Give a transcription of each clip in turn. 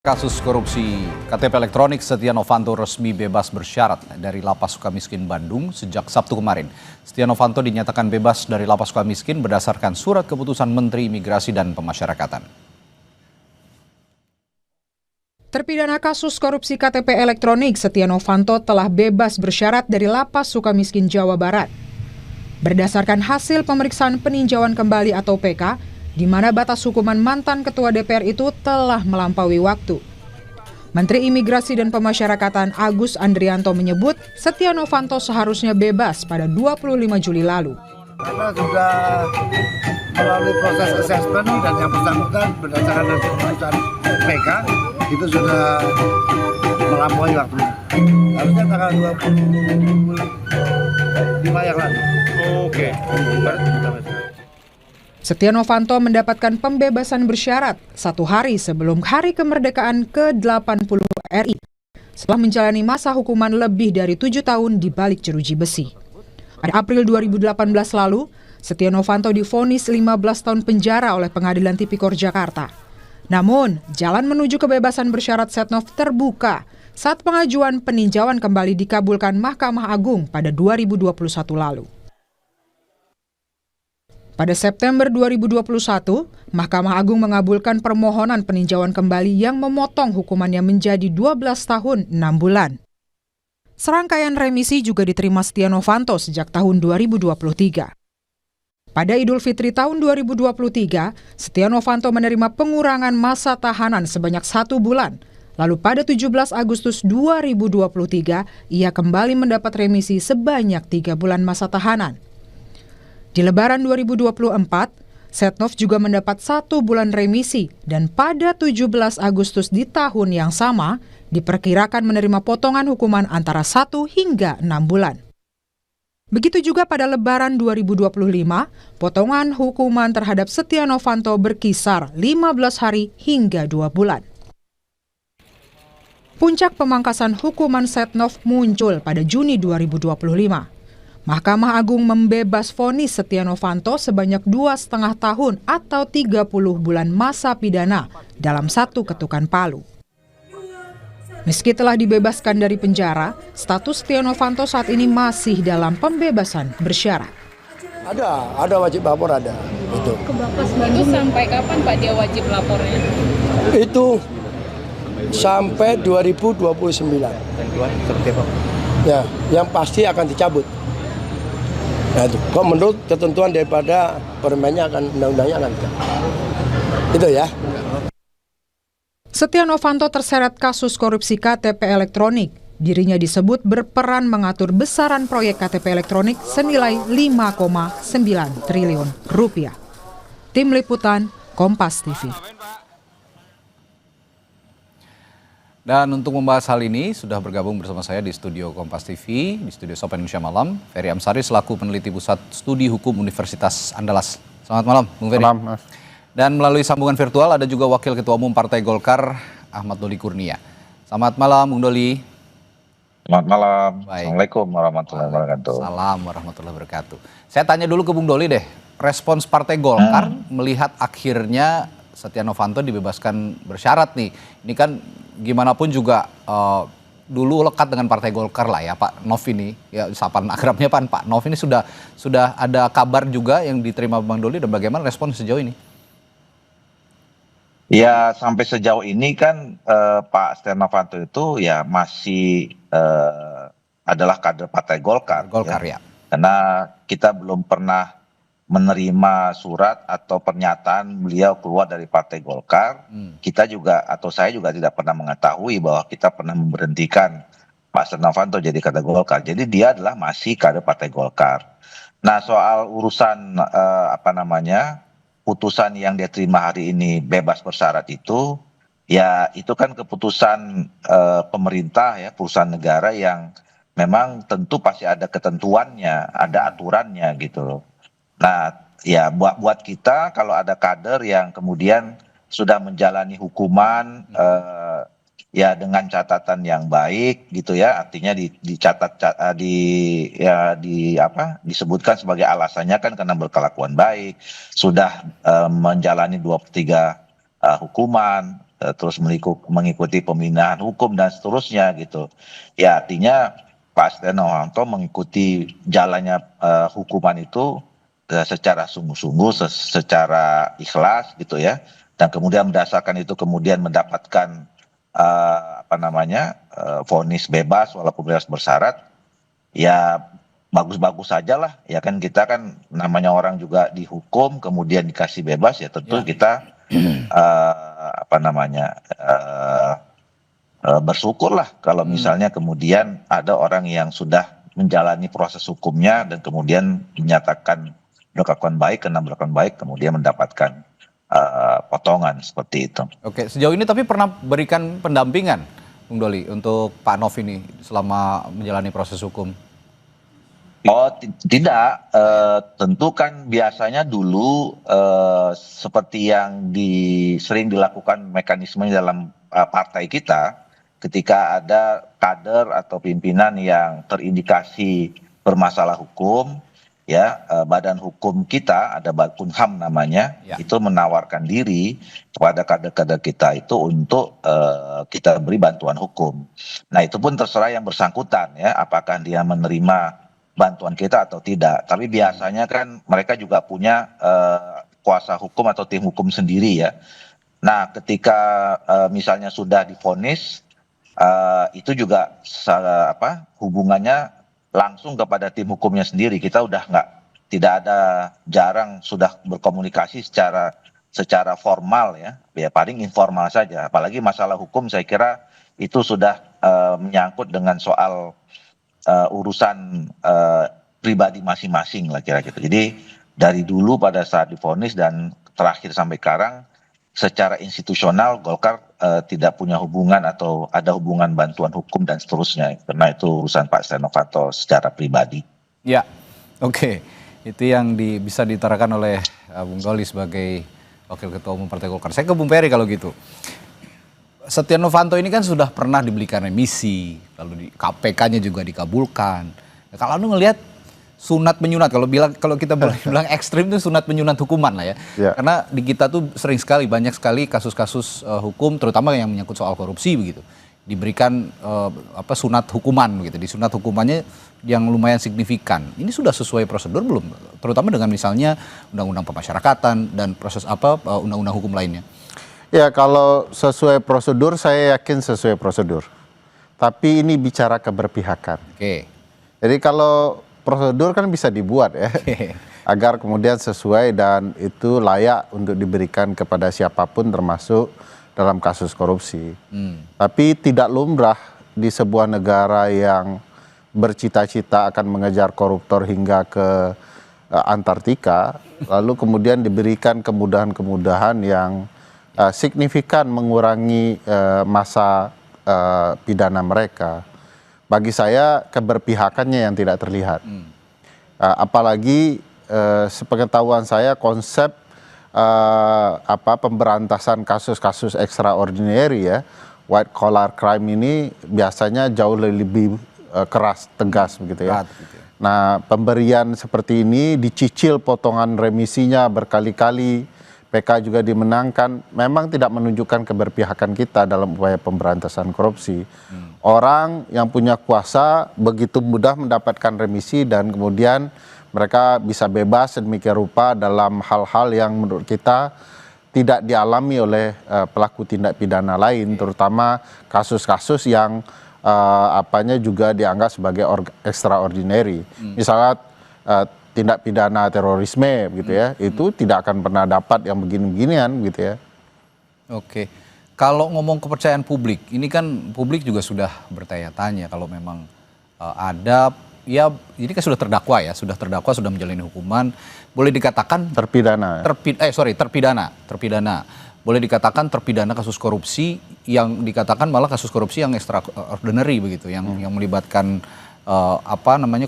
Kasus korupsi KTP elektronik, Setia Novanto resmi bebas bersyarat dari Lapas Sukamiskin Bandung sejak Sabtu kemarin. Setia Novanto dinyatakan bebas dari Lapas Sukamiskin berdasarkan surat keputusan Menteri Imigrasi dan Pemasyarakatan. Terpidana kasus korupsi KTP elektronik, Setia Novanto telah bebas bersyarat dari Lapas Sukamiskin, Jawa Barat. Berdasarkan hasil pemeriksaan peninjauan kembali atau PK, di mana batas hukuman mantan Ketua DPR itu telah melampaui waktu. Menteri Imigrasi dan Pemasyarakatan Agus Andrianto menyebut Setia Novanto seharusnya bebas pada 25 Juli lalu. Karena sudah melalui proses asesmen dan yang bersangkutan berdasarkan dari keputusan PK itu sudah melampaui waktunya. Harusnya tanggal 25 yang lalu. Oke. Setia Novanto mendapatkan pembebasan bersyarat 1 hari sebelum Hari Kemerdekaan ke-80 RI setelah menjalani masa hukuman lebih dari 7 tahun di balik jeruji besi. Pada April 2018 lalu, Setia Novanto divonis 15 tahun penjara oleh Pengadilan Tipikor Jakarta. Namun, jalan menuju kebebasan bersyarat Setnov terbuka saat pengajuan peninjauan kembali dikabulkan Mahkamah Agung pada 2021 lalu. Pada September 2021, Mahkamah Agung mengabulkan permohonan peninjauan kembali yang memotong hukumannya menjadi 12 tahun 6 bulan. Serangkaian remisi juga diterima Setia Novanto sejak tahun 2023. Pada Idul Fitri tahun 2023, Setia Novanto menerima pengurangan masa tahanan sebanyak 1 bulan. Lalu pada 17 Agustus 2023, ia kembali mendapat remisi sebanyak 3 bulan masa tahanan. Di Lebaran 2024, Setnov juga mendapat 1 bulan remisi dan pada 17 Agustus di tahun yang sama diperkirakan menerima potongan hukuman antara 1 hingga 6 bulan. Begitu juga pada Lebaran 2025, potongan hukuman terhadap Setia Novanto berkisar 15 hari hingga 2 bulan. Puncak pemangkasan hukuman Setnov muncul pada Juni 2025. Mahkamah Agung membebas vonis Setia Novanto sebanyak 2,5 tahun atau 30 bulan masa pidana dalam 1 ketukan palu. Meski telah dibebaskan dari penjara, status Setia Novanto saat ini masih dalam pembebasan bersyarat. Ada wajib lapor ada. Itu. Itu sampai kapan Pak dia wajib lapornya? Itu sampai 2029. Ya, yang pasti akan dicabut. Nah, itu. Kok menurut ketentuan daripada permennya akan undang-undangnya akan itu ya. Setia Novanto terseret kasus korupsi KTP elektronik. Dirinya disebut berperan mengatur besaran proyek KTP elektronik senilai 5,9 triliun rupiah. Tim Liputan, Kompas TV. Dan untuk membahas hal ini sudah bergabung bersama saya di studio Kompas TV, di studio Sapa Indonesia Malam, Ferry Amsari selaku peneliti Pusat Studi Hukum Universitas Andalas. Selamat malam, Bung Ferry. Malam, Mas. Dan melalui sambungan virtual ada juga Wakil Ketua Umum Partai Golkar, Ahmad Doli Kurnia. Selamat malam, Bung Doli. Selamat malam. Baik. Assalamualaikum warahmatullahi wabarakatuh. Salam warahmatullahi wabarakatuh. Saya tanya dulu ke Bung Doli deh, respons Partai Golkar melihat akhirnya Setia Novanto dibebaskan bersyarat nih. Ini kan gimana pun juga dulu lekat dengan Partai Golkar lah ya Pak Nov ini. Ya sapaan akrabnya Pak Nov ini sudah ada kabar juga yang diterima Bang Doli dan bagaimana respon sejauh ini? Ya sampai sejauh ini kan Pak Setia Novanto itu ya masih adalah kader Partai Golkar. Golkar ya. Karena kita belum pernah menerima surat atau pernyataan beliau keluar dari Partai Golkar. Kita juga atau saya juga tidak pernah mengetahui bahwa kita pernah memberhentikan Pak Setia Novanto jadi kader Golkar. Jadi dia adalah masih kader Partai Golkar. Nah soal urusan putusan yang dia terima hari ini bebas bersyarat itu, ya itu kan keputusan pemerintah ya, perusahaan negara yang memang tentu pasti ada ketentuannya, ada aturannya gitu loh. Nah ya buat kita kalau ada kader yang kemudian sudah menjalani hukuman ya dengan catatan yang baik gitu ya, artinya disebutkan sebagai alasannya kan karena berkelakuan baik, sudah menjalani 2/3 hukuman, terus mengikuti pembinaan hukum dan seterusnya gitu. Ya artinya Pak Setia Novanto mengikuti jalannya hukuman itu secara sungguh-sungguh, secara ikhlas gitu ya, dan kemudian berdasarkan itu kemudian mendapatkan vonis bebas walaupun bebas bersyarat, ya bagus-bagus saja lah ya kan. Kita kan namanya orang juga dihukum kemudian dikasih bebas, ya tentu kita bersyukurlah kalau misalnya kemudian ada orang yang sudah menjalani proses hukumnya dan kemudian dinyatakan berkelakuan baik, karena berkelakuan baik kemudian mendapatkan potongan seperti itu. Oke, sejauh ini tapi pernah berikan pendampingan, Bung Doli, untuk Pak Nov ini selama menjalani proses hukum? Oh tidak, tentu kan biasanya dulu seperti yang sering dilakukan mekanismenya dalam partai kita, ketika ada kader atau pimpinan yang terindikasi bermasalah hukum, ya badan hukum kita, ada Bakunham namanya, itu menawarkan diri kepada kader-kader kita itu untuk kita beri bantuan hukum. Nah itu pun terserah yang bersangkutan ya, apakah dia menerima bantuan kita atau tidak. Tapi biasanya kan mereka juga punya kuasa hukum atau tim hukum sendiri ya. Nah ketika misalnya sudah divonis, itu juga hubungannya langsung kepada tim hukumnya sendiri. Kita udah tidak ada, jarang sudah berkomunikasi secara formal ya paling informal saja. Apalagi masalah hukum saya kira itu sudah menyangkut dengan soal urusan pribadi masing-masing lah kira-kira. Jadi dari dulu pada saat divonis dan terakhir sampai sekarang, secara institusional Golkar tidak punya hubungan atau ada hubungan bantuan hukum dan seterusnya, karena itu urusan Pak Setia Novanto secara pribadi. Ya, oke. Itu yang bisa ditarakan oleh Bung Doli sebagai Wakil Ketua Umum Partai Golkar. Saya ke Bung Peri kalau gitu. Setia Novanto ini kan sudah pernah diberikan remisi, lalu di KPK-nya juga dikabulkan. Nah, kalau Anda ngelihat sunat menyunat, kalau kita bilang ekstrim itu sunat menyunat hukuman lah ya. Karena di kita tuh banyak sekali kasus-kasus hukum, terutama yang menyangkut soal korupsi begitu, diberikan sunat hukuman begitu. Disunat hukumannya yang lumayan signifikan. Ini sudah sesuai prosedur belum? Terutama dengan misalnya undang-undang pemasyarakatan dan proses undang-undang hukum lainnya. Ya, kalau sesuai prosedur, saya yakin sesuai prosedur. Tapi ini bicara keberpihakan. Oke. Jadi kalau prosedur kan bisa dibuat ya, agar kemudian sesuai dan itu layak untuk diberikan kepada siapapun termasuk dalam kasus korupsi. Tapi tidak lumrah di sebuah negara yang bercita-cita akan mengejar koruptor hingga ke Antartika, lalu kemudian diberikan kemudahan-kemudahan yang signifikan mengurangi masa pidana mereka. Bagi saya keberpihakannya yang tidak terlihat. Apalagi sepengetahuan saya konsep pemberantasan kasus-kasus extraordinary ya, white collar crime ini biasanya jauh lebih keras, tegas begitu ya. Nah, pemberian seperti ini dicicil potongan remisinya berkali-kali, PK juga dimenangkan, memang tidak menunjukkan keberpihakan kita dalam upaya pemberantasan korupsi. Orang yang punya kuasa begitu mudah mendapatkan remisi dan kemudian mereka bisa bebas sedemikian rupa dalam hal-hal yang menurut kita tidak dialami oleh pelaku tindak pidana lain, terutama kasus-kasus yang juga dianggap sebagai extraordinary. Misalnya tindak pidana terorisme gitu ya, itu tidak akan pernah dapat yang begini-beginian gitu ya. Oke, kalau ngomong kepercayaan publik, ini kan publik juga sudah bertanya-tanya kalau memang ada, ya ini kan sudah terdakwa, sudah menjalani hukuman, boleh dikatakan terpidana. Terpidana. Boleh dikatakan terpidana kasus korupsi, yang dikatakan malah kasus korupsi yang extraordinary begitu, yang melibatkan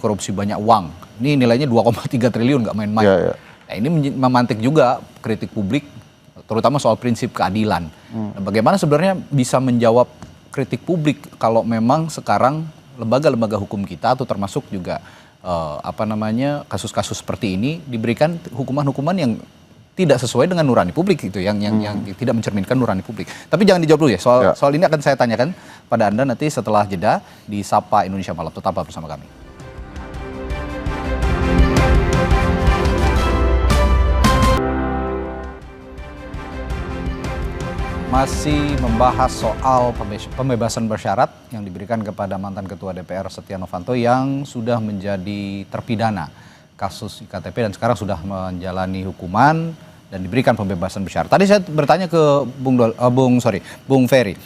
korupsi banyak uang. Ini nilainya 2,3 triliun, nggak main-main. Nah, ini memantik juga kritik publik, terutama soal prinsip keadilan. Nah, bagaimana sebenarnya bisa menjawab kritik publik kalau memang sekarang lembaga-lembaga hukum kita atau termasuk juga kasus-kasus seperti ini diberikan hukuman-hukuman yang tidak sesuai dengan nurani publik itu yang tidak mencerminkan nurani publik. Tapi jangan dijawab dulu ya. Soal ini akan saya tanyakan pada Anda nanti setelah jeda di Sapa Indonesia Malam. Tetaplah bersama kami. Masih membahas soal pembebasan bersyarat yang diberikan kepada mantan Ketua DPR Setia Novanto yang sudah menjadi terpidana kasus IKTP dan sekarang sudah menjalani hukuman dan diberikan pembebasan bersyarat. Tadi saya bertanya ke Bung Ferry.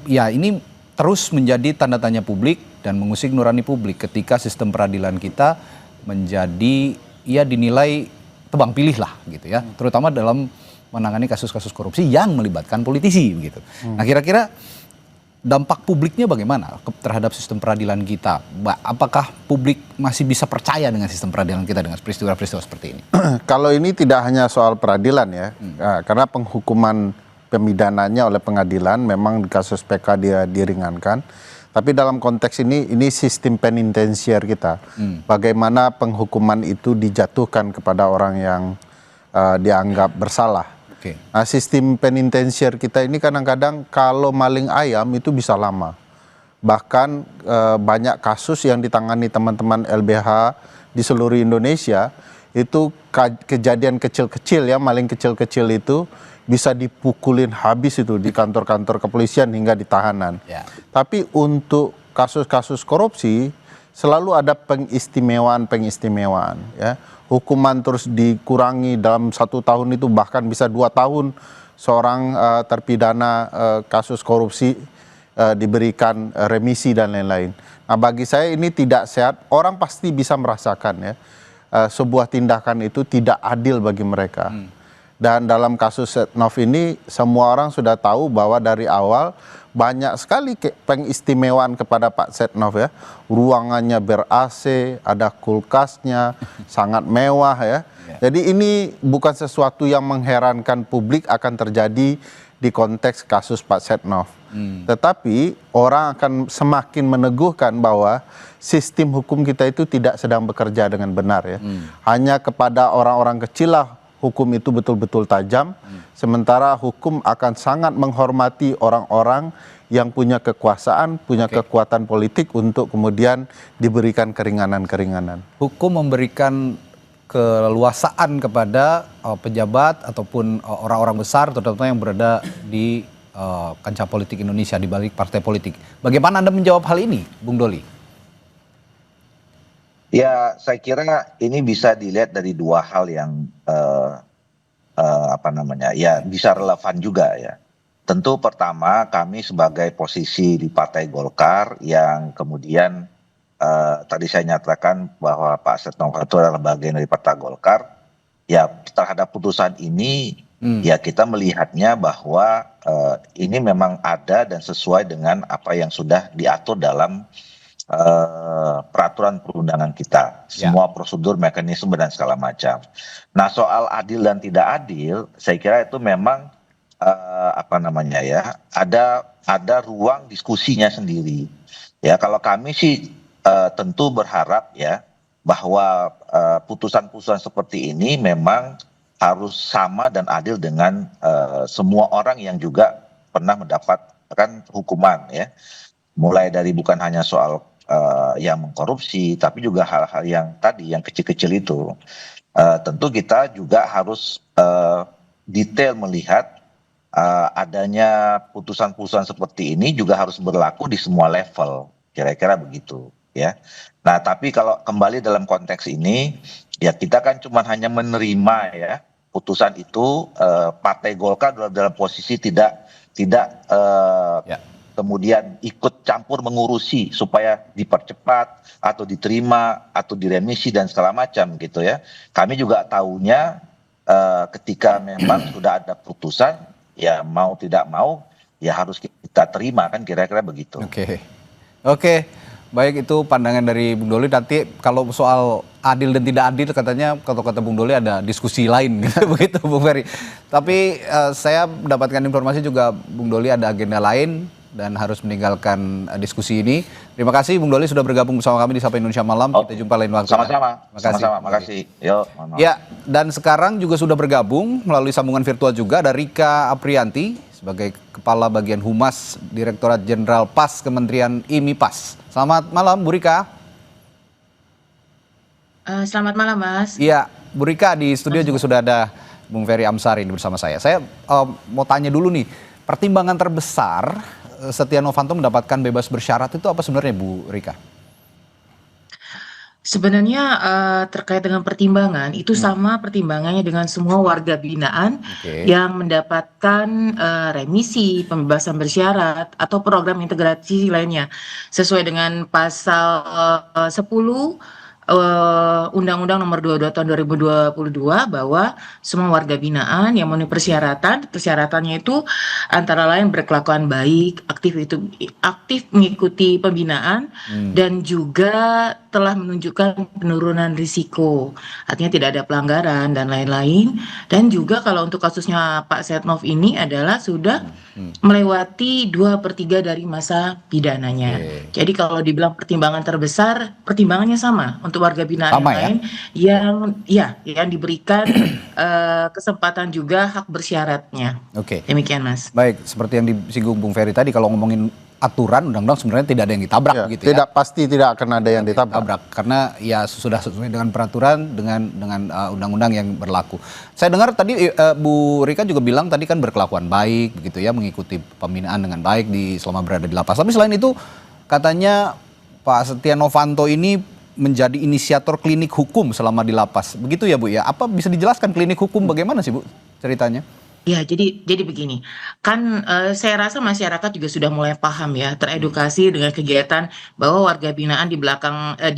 Ya, ini terus menjadi tanda tanya publik dan mengusik nurani publik ketika sistem peradilan kita menjadi dinilai tebang pilih lah gitu ya, terutama dalam menangani kasus-kasus korupsi yang melibatkan politisi begitu. Nah, kira-kira dampak publiknya bagaimana terhadap sistem peradilan kita? Apakah publik masih bisa percaya dengan sistem peradilan kita dengan peristiwa-peristiwa seperti ini? Kalau ini tidak hanya soal peradilan ya, karena penghukuman pemidananya oleh pengadilan memang di kasus PK dia diringankan. Tapi dalam konteks ini sistem penitensiar kita. Bagaimana penghukuman itu dijatuhkan kepada orang yang dianggap bersalah. Nah, sistem penitensiar kita ini kadang-kadang kalau maling ayam itu bisa lama. Bahkan banyak kasus yang ditangani teman-teman LBH di seluruh Indonesia itu kejadian kecil-kecil ya, maling kecil-kecil itu bisa dipukulin habis itu di kantor-kantor kepolisian hingga di tahanan. Tapi untuk kasus-kasus korupsi selalu ada pengistimewaan ya. Hukuman terus dikurangi dalam 1 tahun itu bahkan bisa 2 tahun seorang terpidana kasus korupsi diberikan remisi dan lain-lain. Nah, bagi saya ini tidak sehat. Orang pasti bisa merasakan ya sebuah tindakan itu tidak adil bagi mereka. Dan dalam kasus Setnov ini semua orang sudah tahu bahwa dari awal banyak sekali pengistimewaan kepada Pak Setnov ya. Ruangannya ber-AC, ada kulkasnya, sangat mewah ya. Jadi ini bukan sesuatu yang mengherankan publik akan terjadi di konteks kasus Pak Setnov. Tetapi orang akan semakin meneguhkan bahwa sistem hukum kita itu tidak sedang bekerja dengan benar ya. Hanya kepada orang-orang kecil lah hukum itu betul-betul tajam, sementara hukum akan sangat menghormati orang-orang yang punya kekuasaan, punya kekuatan politik untuk kemudian diberikan keringanan-keringanan. Hukum memberikan keleluasaan kepada pejabat ataupun orang-orang besar, terutama yang berada di kancah politik Indonesia, di balik partai politik. Bagaimana Anda menjawab hal ini, Bung Doli? Ya, saya kira ini bisa dilihat dari 2 hal yang bisa relevan juga ya. Tentu pertama kami sebagai posisi di Partai Golkar yang kemudian tadi saya nyatakan bahwa Pak Setia Novanto adalah bagian dari Partai Golkar. Ya, terhadap putusan ini ya kita melihatnya bahwa ini memang ada dan sesuai dengan apa yang sudah diatur dalam peraturan perundangan kita, semua prosedur, mekanisme dan segala macam. Nah, soal adil dan tidak adil, saya kira itu memang ada ruang diskusinya sendiri. Ya, kalau kami sih tentu berharap ya bahwa putusan-putusan seperti ini memang harus sama dan adil dengan semua orang yang juga pernah mendapatkan hukuman ya. Mulai dari bukan hanya soal yang mengkorupsi, tapi juga hal-hal yang tadi yang kecil-kecil itu. Tentu kita juga harus detail melihat adanya putusan-putusan seperti ini juga harus berlaku di semua level, kira-kira begitu ya. Nah, tapi kalau kembali dalam konteks ini ya kita kan cuma hanya menerima ya putusan itu, Partai Golkar dalam posisi tidak kemudian ikut campur mengurusi supaya dipercepat atau diterima atau diremisi dan segala macam gitu ya. Kami juga tahunya ketika memang sudah ada putusan ya mau tidak mau ya harus kita terima kan, kira-kira begitu. Oke. Baik, itu pandangan dari Bung Doli. Nanti kalau soal adil dan tidak adil katanya kata Bung Doli ada diskusi lain gitu, begitu Bung Ferry. Tapi saya mendapatkan informasi juga Bung Doli ada agenda lain dan harus meninggalkan diskusi ini. Terima kasih Bung Doli sudah bergabung bersama kami di Sapa Indonesia Malam. Kita jumpa lain waktu. Sama-sama. Terima kasih. Sama-sama. Makasih. Yo, mohon maaf. Ya, dan sekarang juga sudah bergabung melalui sambungan virtual juga ada Rika Aprianti sebagai Kepala Bagian Humas Direktorat Jenderal PAS Kementerian IMI-PAS. Selamat malam Bu Rika. Selamat malam Mas. Iya, Bu Rika di studio juga sudah ada Bung Ferry Amsari ini bersama saya. Saya mau tanya dulu nih, pertimbangan terbesar Setia Novanto mendapatkan bebas bersyarat itu apa sebenarnya Bu Rika? Sebenarnya terkait dengan pertimbangan itu sama pertimbangannya dengan semua warga binaan yang mendapatkan remisi, pembebasan bersyarat atau program integrasi lainnya sesuai dengan pasal 10 Undang-Undang Nomor 22 Tahun 2022 bahwa semua warga binaan yang memenuhi persyaratannya itu antara lain berkelakuan baik, aktif mengikuti pembinaan dan juga telah menunjukkan penurunan risiko, artinya tidak ada pelanggaran dan lain-lain. Dan juga kalau untuk kasusnya Pak Setnov ini adalah sudah melewati 2/3 dari masa pidananya. Jadi kalau dibilang pertimbangan terbesar, pertimbangannya sama untuk warga binaan Sama, yang lain yang diberikan kesempatan juga hak bersyaratnya. Oke. Demikian Mas. Baik, seperti yang disinggung Bung Ferry tadi, kalau ngomongin aturan undang-undang sebenarnya tidak ada yang ditabrak Ya, begitu tidak ya. pasti tidak akan ada yang ditabrak. Karena ya sudah sesuai dengan peraturan dengan undang-undang yang berlaku. Saya dengar tadi Bu Rika juga bilang tadi kan berkelakuan baik begitu ya, mengikuti pembinaan dengan baik selama berada di lapas. Tapi selain itu katanya Pak Setia Novanto ini menjadi inisiator klinik hukum selama di lapas. Begitu ya Bu ya? Apa bisa dijelaskan klinik hukum bagaimana sih Bu ceritanya? Ya, jadi begini, kan saya rasa masyarakat juga sudah mulai paham ya, teredukasi dengan kegiatan bahwa warga binaan di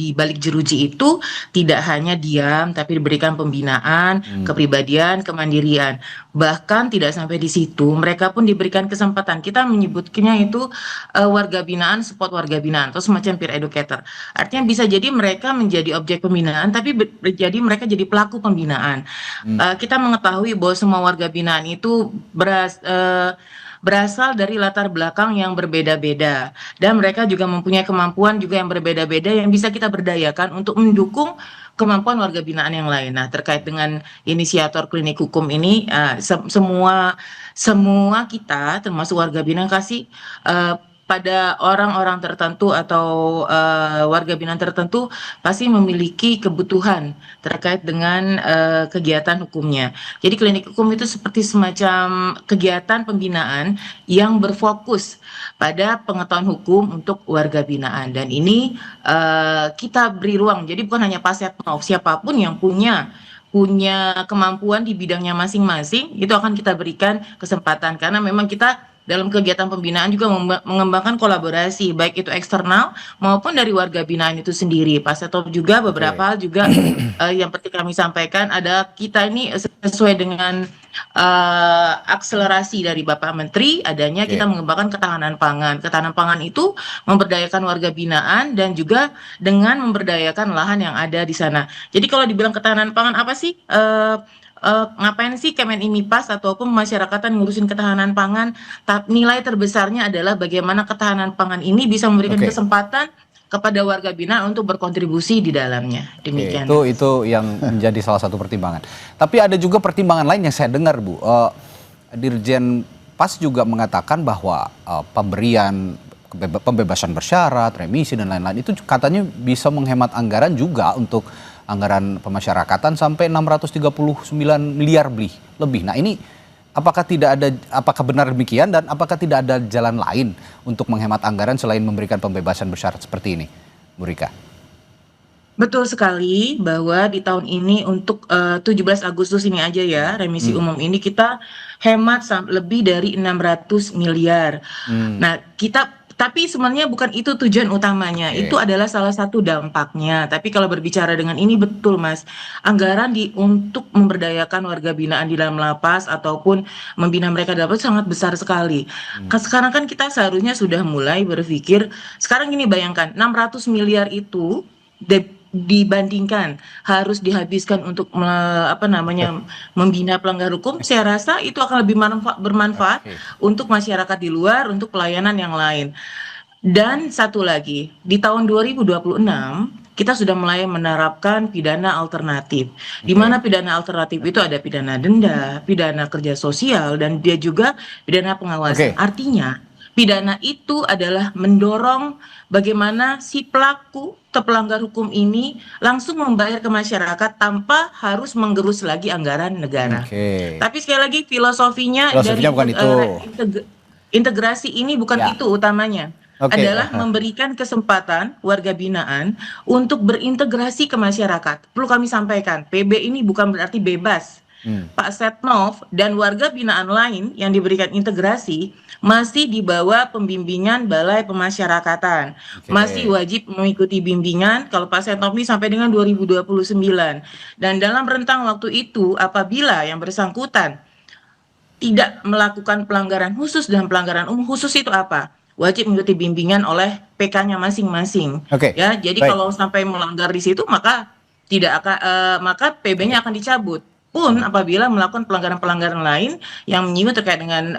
balik jeruji itu tidak hanya diam, tapi diberikan pembinaan, kepribadian, kemandirian. Bahkan tidak sampai di situ, mereka pun diberikan kesempatan. Kita menyebutnya itu warga binaan, support warga binaan, atau semacam peer educator. Artinya bisa jadi mereka menjadi objek pembinaan, tapi mereka jadi pelaku pembinaan. Kita mengetahui bahwa semua warga binaan itu berasal dari latar belakang yang berbeda-beda dan mereka juga mempunyai kemampuan juga yang berbeda-beda yang bisa kita berdayakan untuk mendukung kemampuan warga binaan yang lain. Nah, terkait dengan inisiator klinik hukum ini, semua kita termasuk warga binaan kasih pada orang-orang tertentu atau warga binaan tertentu pasti memiliki kebutuhan terkait dengan kegiatan hukumnya. Jadi klinik hukum itu seperti semacam kegiatan pembinaan yang berfokus pada pengetahuan hukum untuk warga binaan. Dan ini kita beri ruang, jadi bukan hanya Pak Setnov, siapapun yang punya kemampuan di bidangnya masing-masing, itu akan kita berikan kesempatan. Karena memang kita dalam kegiatan pembinaan juga mengembangkan kolaborasi, baik itu eksternal maupun dari warga binaan itu sendiri. Pak Setnov juga beberapa hal juga yang seperti kami sampaikan, ada kita ini sesuai dengan akselerasi dari Bapak Menteri, adanya kita mengembangkan ketahanan pangan. Ketahanan pangan itu memberdayakan warga binaan dan juga dengan memberdayakan lahan yang ada di sana. Jadi kalau dibilang ketahanan pangan apa sih? Ngapain sih Kemen IMI-PAS ataupun masyarakatan ngurusin ketahanan pangan? Tapi nilai terbesarnya adalah bagaimana ketahanan pangan ini bisa memberikan kesempatan kepada warga binaan untuk berkontribusi di dalamnya. Demikian. Itu yang menjadi salah satu pertimbangan. Tapi ada juga pertimbangan lain yang saya dengar Bu. Dirjen PAS juga mengatakan bahwa pemberian pembebasan bersyarat, remisi dan lain-lain itu katanya bisa menghemat anggaran juga untuk anggaran pemasyarakatan sampai 639 miliar lebih. Nah ini apakah benar demikian dan apakah tidak ada jalan lain untuk menghemat anggaran selain memberikan pembebasan bersyarat seperti ini, Bu Rika? Betul sekali bahwa di tahun ini untuk 17 Agustus ini aja ya, remisi umum ini kita hemat lebih dari 600 miliar. Nah, tapi sebenarnya bukan itu tujuan utamanya, itu adalah salah satu dampaknya. Tapi kalau berbicara dengan ini betul Mas, anggaran untuk memberdayakan warga binaan di dalam lapas ataupun membina mereka di lapas sangat besar sekali. Sekarang kan kita seharusnya sudah mulai berpikir, sekarang ini bayangkan 600 miliar itu dibandingkan harus dihabiskan untuk membina pelanggar hukum, saya rasa itu akan lebih bermanfaat untuk masyarakat di luar, untuk pelayanan yang lain. Dan satu lagi, di tahun 2026 kita sudah mulai menerapkan pidana alternatif, di mana pidana alternatif itu ada pidana denda, pidana kerja sosial, dan dia juga pidana pengawasan. Artinya pidana itu adalah mendorong bagaimana si pelaku atau pelanggar hukum ini langsung membayar ke masyarakat tanpa harus menggerus lagi anggaran negara. Tapi sekali lagi filosofinya dari bukan itu. Integrasi ini bukan itu utamanya. Adalah memberikan kesempatan warga binaan untuk berintegrasi ke masyarakat. Perlu kami sampaikan, PB ini bukan berarti bebas. Pak Setnov dan warga binaan lain yang diberikan integrasi masih di bawah pembimbingan Balai Pemasyarakatan. Masih wajib mengikuti bimbingan kalau Pak Setnov ini sampai dengan 2029. Dan dalam rentang waktu itu apabila yang bersangkutan tidak melakukan pelanggaran khusus dan pelanggaran umum, khusus itu apa? Wajib mengikuti bimbingan oleh PK-nya masing-masing. Ya, jadi kalau sampai melanggar di situ maka maka PB-nya akan dicabut. Pun apabila melakukan pelanggaran-pelanggaran lain yang menyinggung terkait dengan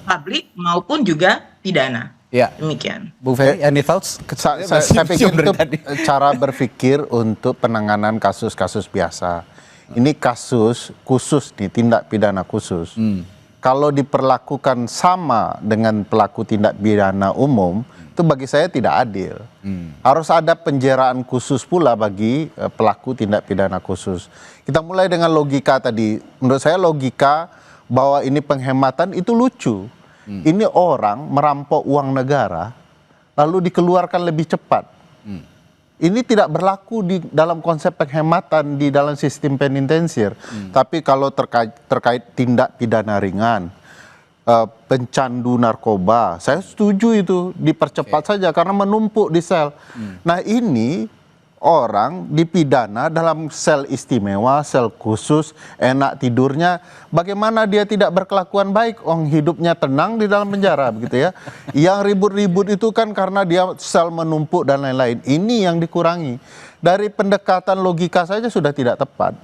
publik maupun juga pidana. Ya. Demikian. Bu Ferry, any thoughts? Saya pikir itu cara berpikir untuk penanganan kasus-kasus biasa. Ini kasus khusus nih, tindak pidana khusus. Kalau diperlakukan sama dengan pelaku tindak pidana umum, itu bagi saya tidak adil. Harus ada penjeraan khusus pula bagi pelaku tindak pidana khusus. Kita mulai dengan logika tadi. Menurut saya logika bahwa ini penghematan itu lucu. Ini orang merampok uang negara, lalu dikeluarkan lebih cepat. Ini tidak berlaku di dalam konsep penghematan di dalam sistem penitensir. Tapi kalau terkait tindak pidana ringan, pencandu narkoba, saya setuju itu dipercepat saja karena menumpuk di sel. Nah ini orang dipidana dalam sel istimewa, sel khusus, enak tidurnya. Bagaimana dia tidak berkelakuan baik? Hidupnya tenang di dalam penjara, begitu ya. Yang ribut-ribut itu kan karena dia sel menumpuk dan lain-lain. Ini yang dikurangi. Dari pendekatan logika saja sudah tidak tepat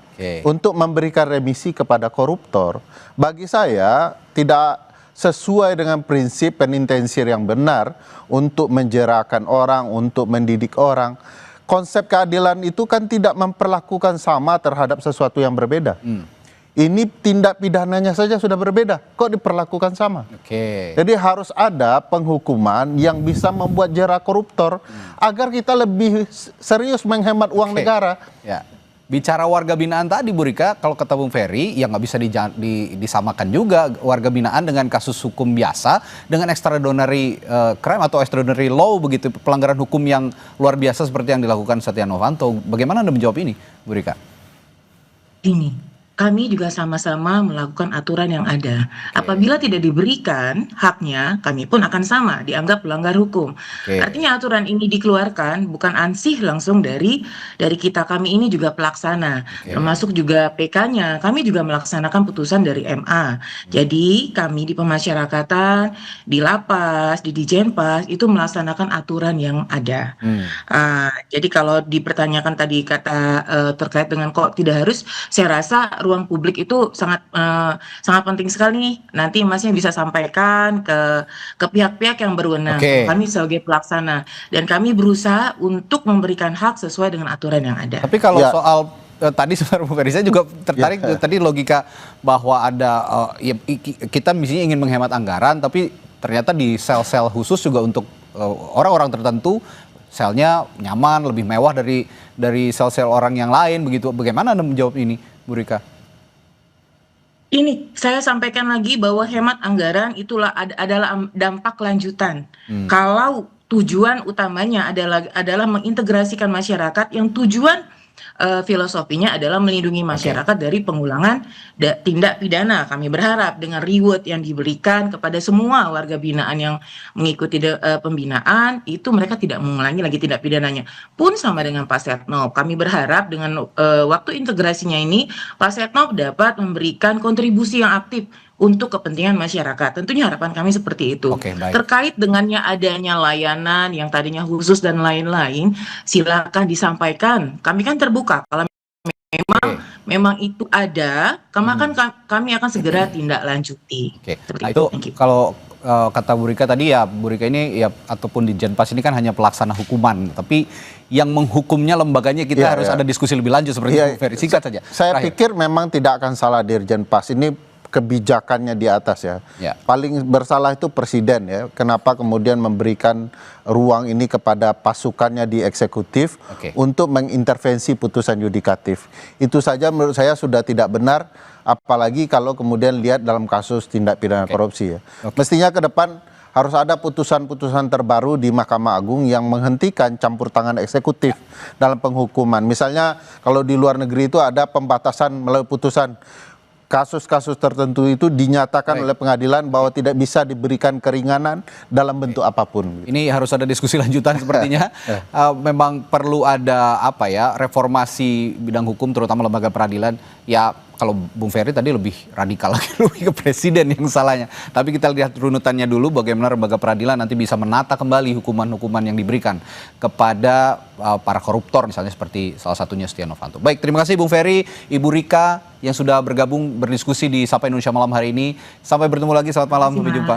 untuk memberikan remisi kepada koruptor. Bagi saya tidak sesuai dengan prinsip penitensir yang benar untuk menjerakan orang, untuk mendidik orang. Konsep keadilan itu kan tidak memperlakukan sama terhadap sesuatu yang berbeda. Ini tindak pidananya saja sudah berbeda, kok diperlakukan sama? Jadi harus ada penghukuman yang bisa membuat jera koruptor agar kita lebih serius menghemat uang negara. Ya. Bicara warga binaan tadi, Bu Rika, kalau kata Bung Ferry, ya nggak bisa disamakan juga warga binaan dengan kasus hukum biasa, dengan extraordinary crime atau extraordinary law, begitu, pelanggaran hukum yang luar biasa seperti yang dilakukan Setia Novanto. Bagaimana Anda menjawab ini, Bu Rika? Ini, kami juga sama-sama melakukan aturan yang ada. Apabila tidak diberikan haknya, kami pun akan sama dianggap pelanggar hukum. Artinya aturan ini dikeluarkan bukan ansih langsung dari kita, kami ini juga pelaksana, termasuk juga PK-nya. Kami juga melaksanakan putusan dari MA. Jadi kami di pemasyarakatan, di lapas, di Dijenpas itu melaksanakan aturan yang ada. Jadi kalau dipertanyakan tadi kata terkait dengan kok tidak harus, saya rasa ruang publik itu sangat penting sekali nih. Nanti Masnya bisa sampaikan ke pihak-pihak yang berwenang. Kami sebagai pelaksana dan kami berusaha untuk memberikan hak sesuai dengan aturan yang ada. Tapi kalau soal tadi sebenarnya Bu Ferry, saya juga tertarik tadi logika bahwa ada kita misalnya ingin menghemat anggaran, tapi ternyata di sel-sel khusus juga untuk orang-orang tertentu selnya nyaman, lebih mewah dari sel-sel orang yang lain, begitu. Bagaimana Anda menjawab ini, Bu Rika? Ini saya sampaikan lagi bahwa hemat anggaran itulah adalah dampak lanjutan. Kalau tujuan utamanya adalah mengintegrasikan masyarakat, yang tujuan filosofinya adalah melindungi masyarakat dari pengulangan tindak pidana. Kami berharap dengan reward yang diberikan kepada semua warga binaan yang mengikuti pembinaan, itu mereka tidak mengulangi lagi tindak pidananya. Pun sama dengan Pak Setnov, kami berharap dengan waktu integrasinya ini, Pak Setnov dapat memberikan kontribusi yang aktif untuk kepentingan masyarakat. Tentunya harapan kami seperti itu. Oke, baik. Terkait dengannya adanya layanan yang tadinya khusus dan lain-lain, silakan disampaikan. Kami kan terbuka. Kalau memang itu ada, kami akan segera tindak lanjuti. Oke. Seperti Nah, itu Thank you. kalau kata Bu Rika tadi ya, Bu Rika ini ya ataupun di Jenpas ini kan hanya pelaksana hukuman, tapi yang menghukumnya lembaganya kita harus ada diskusi lebih lanjut seperti Bu Ferry. Singkat saja. Saya pikir memang tidak akan salah Dirjen Pas, ini kebijakannya di atas ya. Paling bersalah itu presiden ya. Kenapa kemudian memberikan ruang ini kepada pasukannya di eksekutif untuk mengintervensi putusan yudikatif. Itu saja menurut saya sudah tidak benar, apalagi kalau kemudian lihat dalam kasus tindak pidana korupsi ya. Mestinya ke depan harus ada putusan-putusan terbaru di Mahkamah Agung yang menghentikan campur tangan eksekutif dalam penghukuman. Misalnya kalau di luar negeri itu ada pembatasan melalui putusan. Kasus-kasus tertentu itu dinyatakan oleh pengadilan bahwa tidak bisa diberikan keringanan dalam bentuk apapun. Ini harus ada diskusi lanjutan sepertinya. Memang perlu ada reformasi bidang hukum terutama lembaga peradilan. Ya kalau Bung Ferry tadi lebih radikal lagi, lebih ke presiden yang salahnya. Tapi kita lihat runutannya dulu bagaimana lembaga peradilan nanti bisa menata kembali hukuman-hukuman yang diberikan kepada para koruptor misalnya seperti salah satunya Setia Novanto. Baik, terima kasih Bung Ferry, Ibu Rika yang sudah bergabung berdiskusi di Sapa Indonesia malam hari ini. Sampai bertemu lagi, selamat malam, sampai jumpa.